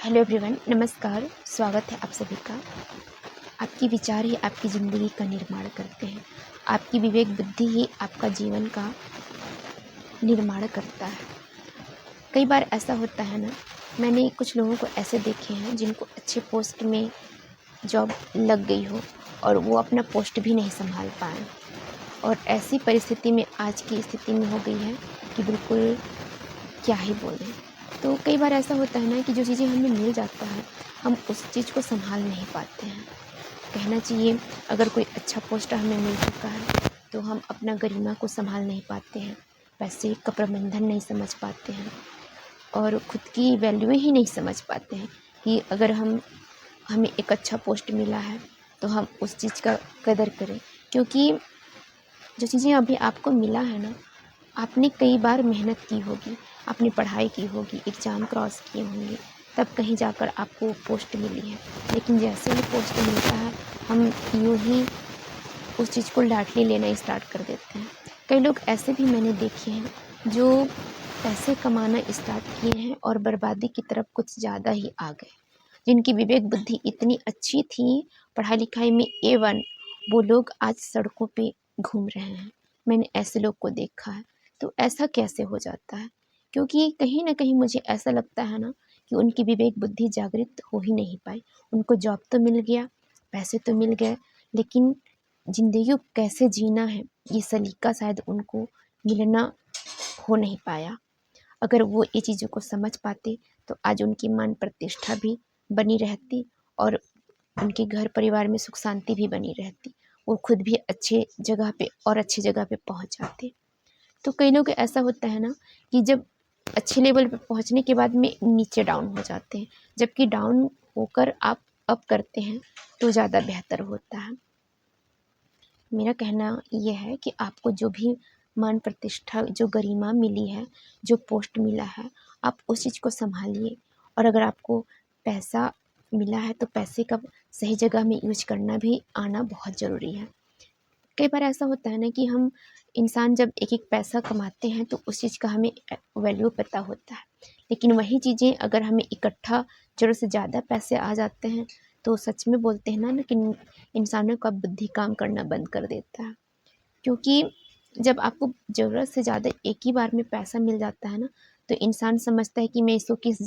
Hello everyone, नमस्कार। स्वागत है आप सभी का। आपके विचार ही आपकी ज़िंदगी का निर्माण करते हैं। आपकी विवेक बुद्धि ही आपका जीवन का निर्माण करता है। कई बार ऐसा होता है ना, मैंने कुछ लोगों को ऐसे देखे हैं जिनको अच्छे पोस्ट में जॉब लग गई हो और वो अपना पोस्ट भी नहीं संभाल पाए, और ऐसी परिस्थिति में आज की स्थिति में हो गई है कि बिल्कुल क्या ही बोलें। तो कई बार ऐसा होता है ना कि जो चीज़ें हमें मिल जाता है, हम उस चीज़ को संभाल नहीं पाते हैं। कहना चाहिए, अगर कोई अच्छा पोस्ट हमें मिल चुका है तो हम अपना गरिमा को संभाल नहीं पाते हैं, पैसे का प्रबंधन नहीं समझ पाते हैं और ख़ुद की वैल्यू ही नहीं समझ पाते हैं कि अगर हमें एक अच्छा पोस्ट मिला है तो हम उस चीज़ का कदर करें। क्योंकि जो चीज़ें अभी आपको मिला है ना, आपने कई बार मेहनत की होगी, आपने पढ़ाई की होगी, एग्ज़ाम क्रॉस किए होंगे, तब कहीं जाकर आपको पोस्ट मिली है। लेकिन जैसे ही पोस्ट मिलता है, हम यूँ ही उस चीज़ को लाइटली लेना स्टार्ट कर देते हैं। कई लोग ऐसे भी मैंने देखे हैं जो पैसे कमाना स्टार्ट किए हैं और बर्बादी की तरफ कुछ ज़्यादा ही आ गए। जिनकी विवेक बुद्धि इतनी अच्छी थी, पढ़ाई लिखाई में A1, वो लोग आज सड़कों पे घूम रहे हैं। मैंने ऐसे लोग को देखा है। तो ऐसा कैसे हो जाता है? क्योंकि कहीं न कहीं मुझे ऐसा लगता है ना कि उनकी विवेक बुद्धि जागृत हो ही नहीं पाई। उनको जॉब तो मिल गया, पैसे तो मिल गए, लेकिन ज़िंदगी को कैसे जीना है, ये सलीका शायद उनको मिलना हो नहीं पाया। अगर वो ये चीज़ों को समझ पाते तो आज उनकी मान प्रतिष्ठा भी बनी रहती और उनके घर परिवार में सुख शांति भी बनी रहती। वो खुद भी अच्छे जगह पे और अच्छी जगह पे पहुंच जाते। तो कई लोग ऐसा होता है ना कि जब अच्छे लेवल पे पहुंचने के बाद में नीचे डाउन हो जाते हैं, जबकि डाउन होकर आप अप करते हैं तो ज़्यादा बेहतर होता है। मेरा कहना यह है कि आपको जो भी मान प्रतिष्ठा, जो गरिमा मिली है, जो पोस्ट मिला है, आप उस चीज़ को संभालिए। और अगर आपको पैसा मिला है तो पैसे का सही जगह में यूज करना भी आना बहुत ज़रूरी है। कई बार ऐसा होता है ना कि हम इंसान जब एक एक पैसा कमाते हैं तो उस चीज़ का हमें वैल्यू पता होता है, लेकिन वही चीज़ें अगर हमें इकट्ठा ज़रूरत से ज़्यादा पैसे आ जाते हैं तो सच में बोलते हैं ना कि इंसानों का बुद्धि काम करना बंद कर देता है। क्योंकि जब आपको ज़रूरत से ज़्यादा एक ही बार में पैसा मिल जाता है ना, तो इंसान समझता है कि मैं इसको किस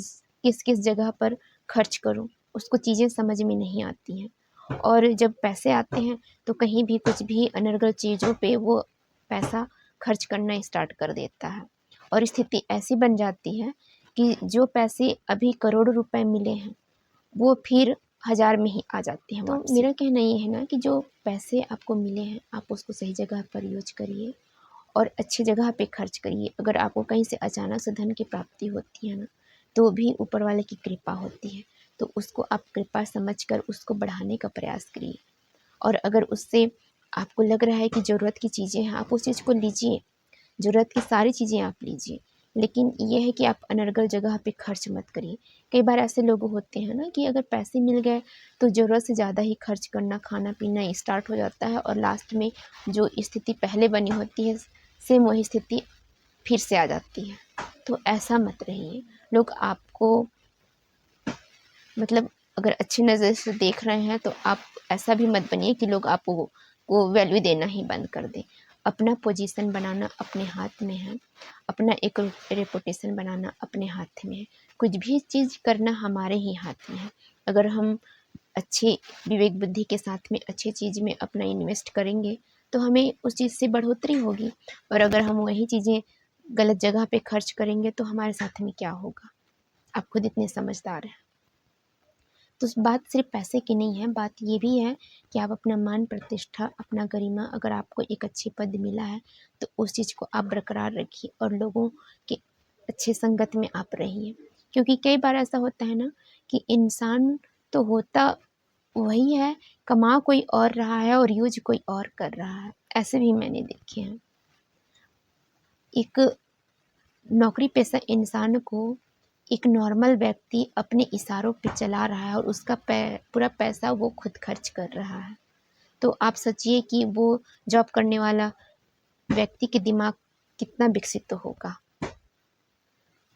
किस किस जगह पर खर्च करूं, उसको चीज़ें समझ में नहीं आती हैं। और जब पैसे आते हैं तो कहीं भी कुछ भी अनर्गल चीज़ों पे वो पैसा खर्च करना स्टार्ट कर देता है और स्थिति ऐसी बन जाती है कि जो पैसे अभी करोड़ों रुपए मिले हैं वो फिर हज़ार में ही आ जाते हैं। तो मेरा कहना ये है ना कि जो पैसे आपको मिले हैं, आप उसको सही जगह पर यूज करिए और अच्छी जगह पे खर्च करिए। अगर आपको कहीं से अचानक से धन की प्राप्ति होती है ना, तो भी ऊपर वाले की कृपा होती है। तो उसको आप कृपा समझकर उसको बढ़ाने का प्रयास करिए। और अगर उससे आपको लग रहा है कि ज़रूरत की चीज़ें हैं, आप उस चीज़ को लीजिए। ज़रूरत की सारी चीज़ें आप लीजिए, लेकिन ये है कि आप अनर्गल जगह पे खर्च मत करिए। कई बार ऐसे लोग होते हैं ना कि अगर पैसे मिल गए तो ज़रूरत से ज़्यादा ही खर्च करना, खाना पीना स्टार्ट हो जाता है और लास्ट में जो स्थिति पहले बनी होती है, सेम वही स्थिति फिर से आ जाती है। तो ऐसा मत रहिए। लोग आपको मतलब अगर अच्छी नज़र से देख रहे हैं तो आप ऐसा भी मत बनिए कि लोग आपको को वैल्यू देना ही बंद कर दें। अपना पोजीशन बनाना अपने हाथ में है, अपना एक रेपुटेशन बनाना अपने हाथ में है। कुछ भी चीज़ करना हमारे ही हाथ में है। अगर हम अच्छे विवेक बुद्धि के साथ में अच्छी चीज़ में अपना इन्वेस्ट करेंगे तो हमें उस चीज़ से बढ़ोतरी होगी, और अगर हम वही चीज़ें गलत जगह पे खर्च करेंगे तो हमारे साथ में क्या होगा। आप खुद इतने समझदार हैं। तो बात सिर्फ पैसे की नहीं है, बात ये भी है कि आप अपना मान प्रतिष्ठा, अपना गरिमा, अगर आपको एक अच्छी पद मिला है तो उस चीज़ को आप बरकरार रखिए और लोगों के अच्छे संगत में आप रहिए। क्योंकि कई बार ऐसा होता है ना कि इंसान तो होता वही है, कमा कोई और रहा है और यूज कोई और कर रहा है। ऐसे भी मैंने देखे हैं। एक नौकरी पेशा इंसान को एक नॉर्मल व्यक्ति अपने इशारों पे चला रहा है और उसका पूरा पैसा वो खुद खर्च कर रहा है। तो आप सोचिए कि वो जॉब करने वाला व्यक्ति के दिमाग कितना विकसित होगा।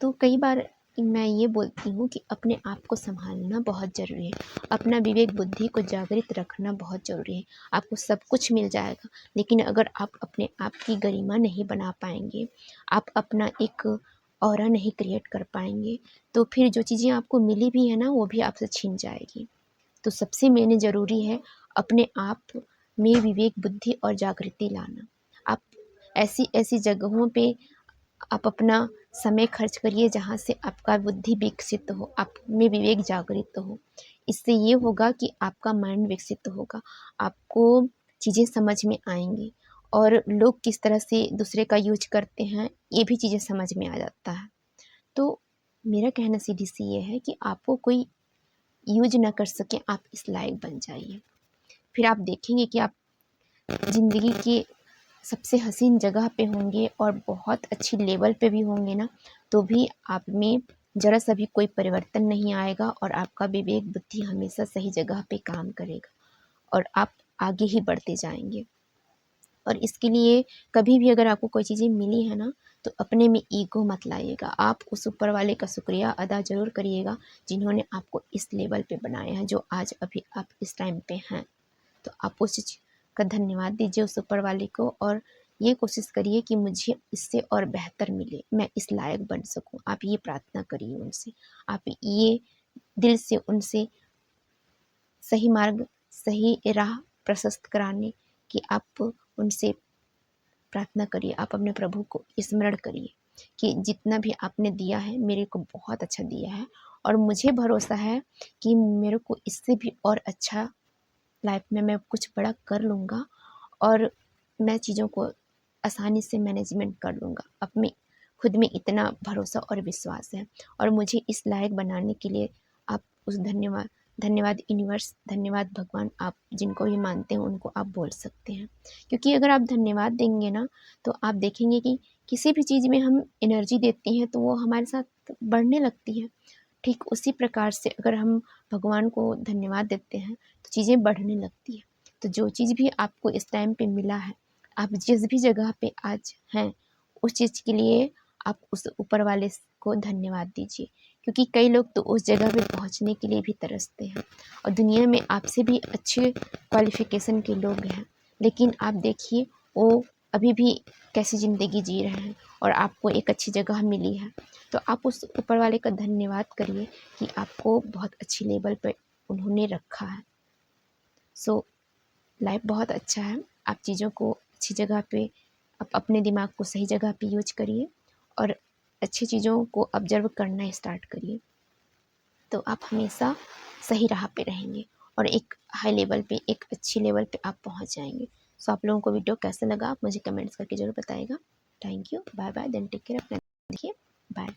तो कई बार मैं ये बोलती हूँ कि अपने आप को संभालना बहुत ज़रूरी है, अपना विवेक बुद्धि को जागृत रखना बहुत ज़रूरी है। आपको सब कुछ मिल जाएगा, लेकिन अगर आप अपने आप की गरिमा नहीं बना पाएंगे, आप अपना एक ऑरा नहीं क्रिएट कर पाएंगे, तो फिर जो चीज़ें आपको मिली भी है ना, वो भी आपसे छीन जाएगी। तो सबसे मेन ज़रूरी है अपने आप में विवेक बुद्धि और जागृति लाना। आप ऐसी ऐसी जगहों पे आप अपना समय खर्च करिए जहाँ से आपका बुद्धि विकसित हो, आप में विवेक जागृत हो। इससे ये होगा कि आपका माइंड विकसित होगा, आपको चीज़ें समझ में आएंगी और लोग किस तरह से दूसरे का यूज करते हैं ये भी चीज़ें समझ में आ जाता है। तो मेरा कहना सीधी सी ये है कि आपको कोई यूज ना कर सके, आप इस लायक बन जाइए। फिर आप देखेंगे कि आप ज़िंदगी के सबसे हसीन जगह पे होंगे और बहुत अच्छी लेवल पे भी होंगे ना, तो भी आप में ज़रा सा भी कोई परिवर्तन नहीं आएगा और आपका विवेक बुद्धि हमेशा सही जगह पे काम करेगा और आप आगे ही बढ़ते जाएंगे। और इसके लिए कभी भी अगर आपको कोई चीज़ें मिली है ना, तो अपने में ईगो मत लाइएगा। आप उस ऊपर वाले का शुक्रिया अदा ज़रूर करिएगा जिन्होंने आपको इस लेवल पे बनाया है, जो आज अभी आप इस टाइम पे हैं। तो आप उस चीज़ का धन्यवाद दीजिए उस ऊपर वाले को और ये कोशिश करिए कि मुझे इससे और बेहतर मिले, मैं इस लायक बन सकूं। आप ये प्रार्थना करिए उनसे, आप ये दिल से उनसे सही मार्ग, सही राह प्रशस्त कराने की आप उनसे प्रार्थना करिए। आप अपने प्रभु को स्मरण करिए कि जितना भी आपने दिया है मेरे को बहुत अच्छा दिया है और मुझे भरोसा है कि मेरे को इससे भी और अच्छा लाइफ में मैं कुछ बड़ा कर लूँगा और मैं चीज़ों को आसानी से मैनेजमेंट कर लूँगा। अपने खुद में इतना भरोसा और विश्वास है और मुझे इस लायक बनाने के लिए आप उस धन्यवाद धन्यवाद यूनिवर्स, धन्यवाद भगवान, आप जिनको भी मानते हैं उनको आप बोल सकते हैं। क्योंकि अगर आप धन्यवाद देंगे ना, तो आप देखेंगे कि किसी भी चीज़ में हम एनर्जी देते हैं तो वो हमारे साथ बढ़ने लगती है। ठीक उसी प्रकार से अगर हम भगवान को धन्यवाद देते हैं तो चीज़ें बढ़ने लगती है। तो जो चीज़ भी आपको इस टाइम पे मिला है, आप जिस भी जगह पे आज हैं, उस चीज़ के लिए आप उस ऊपर वाले को धन्यवाद दीजिए। क्योंकि कई लोग तो उस जगह पे पहुंचने के लिए भी तरसते हैं और दुनिया में आपसे भी अच्छे क्वालिफिकेशन के लोग हैं, लेकिन आप देखिए वो अभी भी कैसी ज़िंदगी जी रहे हैं और आपको एक अच्छी जगह मिली है। तो आप उस ऊपर वाले का धन्यवाद करिए कि आपको बहुत अच्छी लेवल पर उन्होंने रखा है। सो लाइफ बहुत अच्छा है। आप चीज़ों को अच्छी जगह पे, आप अपने दिमाग को सही जगह पे यूज करिए और अच्छी चीज़ों को ऑब्जर्व करना स्टार्ट करिए, तो आप हमेशा सही राह पे रहेंगे और एक हाई लेवल पे, एक अच्छी लेवल पे आप पहुंच जाएंगे। सो आप लोगों को वीडियो कैसा लगा आप मुझे कमेंट्स करके ज़रूर बताइएगा। Thank you, bye bye, then take care, अपना देखिए, बाय।